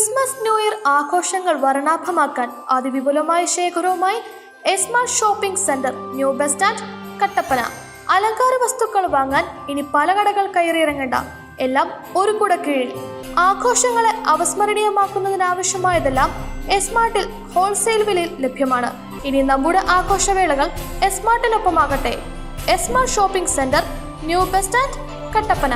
Christmas New Year ആഘോഷങ്ങൾ വർണ്ണാഭമാക്കാൻ അതിവിപുലമായ ശേഖരവുമായി Esmart shopping centre new bus stand Kattappana. അലങ്കാര വസ്തുക്കൾ വാങ്ങാൻ ഇനി പല കടകൾ കയറിയിറങ്ങേണ്ട, എല്ലാം ഒരു കുട കീഴിൽ. ആഘോഷങ്ങളെ അവസ്മരണീയമാക്കുന്നതിനാവശ്യമായതെല്ലാം എസ്മാർട്ടിൽ ഹോൾസെയിൽ വിലയിൽ ലഭ്യമാണ്. ഇനി നമ്മുടെ ആഘോഷവേളകൾ എസ്മാർട്ടിനൊപ്പമാകട്ടെ. Esmart shopping centre new bus stand Kattappana.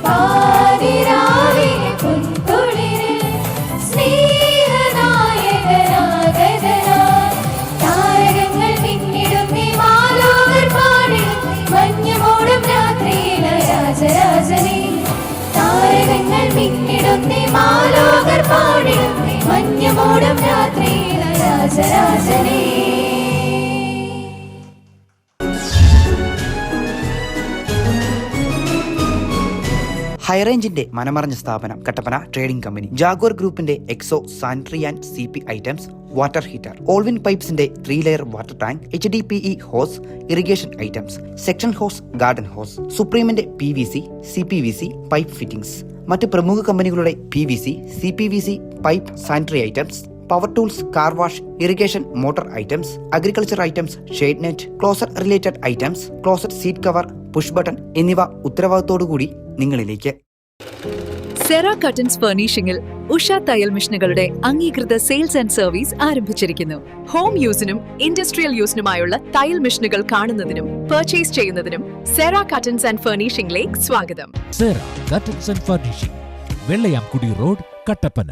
പാതിരാവിലെ പൊൻകുളിരിൽ സ്നേഹനായകനാ മഞ്ഞമോടം രാത്രിയില രാജരാജനേ. ഹൈറേഞ്ചിന്റെ മനമറിഞ്ഞ സ്ഥാപനം കട്ടപ്പന ട്രേഡിംഗ് കമ്പനി, ജാഗോർ ഗ്രൂപ്പിന്റെ എക്സോ sanitary and CP items, water heater, ഓൾവിൻ പൈപ്സിന്റെ 3 layer water tank, HDPE hose, irrigation items, section hose, garden hose, സുപ്രീമിന്റെ PVC, CPVC പൈപ്പ് ഫിറ്റിംഗ്സ്, മറ്റ് പ്രമുഖ കമ്പനികളുടെ PVC, CPVC pipe sanitary items, power tools, car wash, irrigation motor items, agriculture items, shade net, closet related items, closet seat cover, push button എന്നിവ ഉത്തരവാദിത്തോടുകൂടി നിങ്ങളിലേക്ക്. Cera curtains ഫർണിഷിംഗിൽ Usha തയ്യൽ മെഷീനുകളുടെ അംഗീകൃത sales and service ആരംഭിച്ചിരിക്കുന്നു. Home യൂസിനും industrial യൂസിനുമായുള്ള തയ്യൽ മെഷീനുകൾ കാണുന്നതിനും പർച്ചേസ് ചെയ്യുന്നതിനും സെറ കട്ടൻസ് ആൻഡ് ഫർണിഷിംഗിലേക്ക് സ്വാഗതം. Sera curtains and furnishing, Vellayamkudi road, Kattappana.